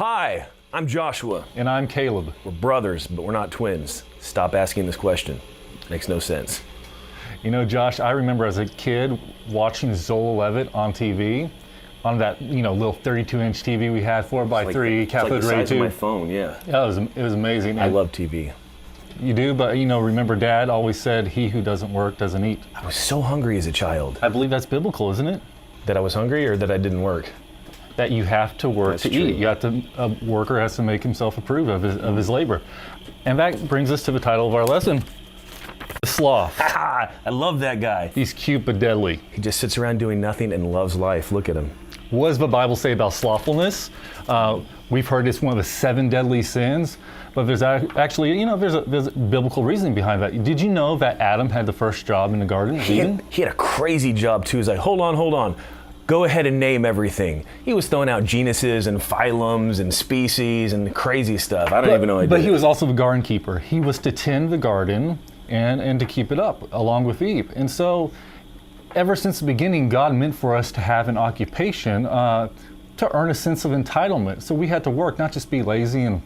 Hi, I'm Joshua. And I'm Caleb. We're brothers, but we're not twins. Stop asking this question. Makes no sense. You know, Josh, I remember as a kid watching Zola Levitt on TV, on that little 32-inch TV we had, 4x3 cathode ray tube. It's like the size of tube. my phone, yeah. Yeah, it was amazing. I love TV. You do, but remember Dad always said, "He who doesn't work doesn't eat." I was so hungry as a child. I believe that's biblical, isn't it? That I was hungry or that I didn't work? That you have to work That's to true. eat. You have to. A worker has to make himself approve of his labor, and that brings us to the title of our lesson: the sloth. I love that guy. He's cute but deadly. He just sits around doing nothing and loves life. Look at him. What does the Bible say about slothfulness? We've heard it's one of the 7 deadly sins, but there's actually, there's a biblical reasoning behind that. Did you know that Adam had the first job in the Garden of Eden? He had a crazy job too. He's like, hold on. Go ahead and name everything. He was throwing out genuses and phylums and species and crazy stuff. I don't even know what he did. But he was also the garden keeper. He was to tend the garden and to keep it up along with Eve. And so ever since the beginning, God meant for us to have an occupation to earn a sense of entitlement. So we had to work, not just be lazy and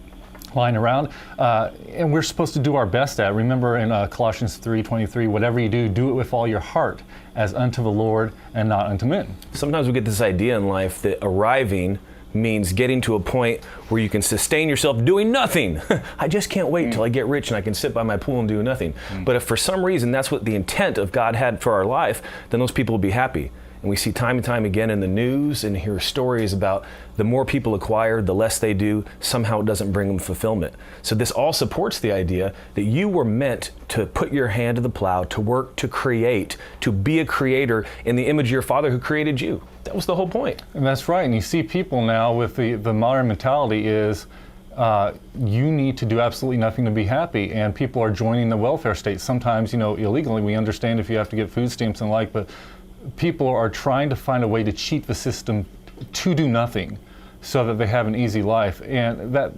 lying around. And we're supposed to do our best at. Remember in Colossians 3:23, whatever you do, do it with all your heart, as unto the Lord and not unto men. Sometimes we get this idea in life that arriving means getting to a point where you can sustain yourself doing nothing. I just can't wait till I get rich and I can sit by my pool and do nothing. But if for some reason that's what the intent of God had for our life, then those people will be happy. And we see time and time again in the news and hear stories about the more people acquire, the less they do, somehow it doesn't bring them fulfillment. So this all supports the idea that you were meant to put your hand to the plow, to work, to create, to be a creator in the image of your Father who created you. That was the whole point. And that's right. And you see people now with the modern mentality is you need to do absolutely nothing to be happy. And people are joining the welfare state. Sometimes, illegally. We understand if you have to get food stamps and but people are trying to find a way to cheat the system to do nothing so that they have an easy life. And that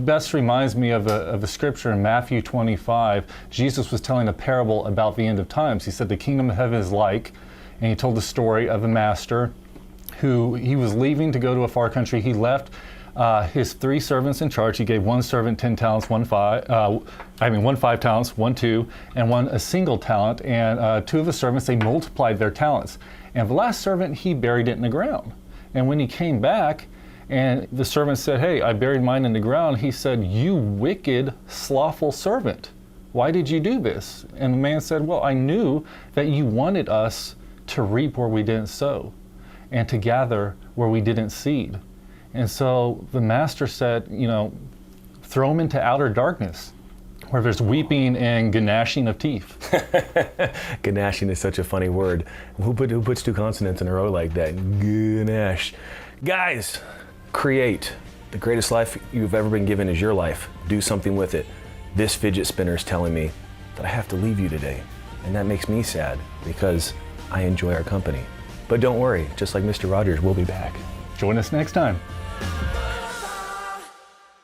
best reminds me of a scripture in Matthew 25. Jesus was telling a parable about the end of times. He said the kingdom of heaven is like, and he told the story of a master who he was leaving to go to a far country. He left his 3 servants in charge. He gave one servant 10 talents, one 5 talents, one 2, and one a single talent. And 2 of the servants, they multiplied their talents. And the last servant, he buried it in the ground. And when he came back, and the servant said, "Hey, I buried mine in the ground," he said, "You wicked, slothful servant. Why did you do this?" And the man said, "Well, I knew that you wanted us to reap where we didn't sow, and to gather where we didn't seed." And so the master said, throw him into outer darkness, where there's weeping and gnashing of teeth. Gnashing is such a funny word. Who puts 2 consonants in a row like that? Gnash. Guys, create. The greatest life you've ever been given is your life. Do something with it. This fidget spinner is telling me that I have to leave you today. And that makes me sad because I enjoy our company. But don't worry, just like Mr. Rogers, we'll be back. Join us next time.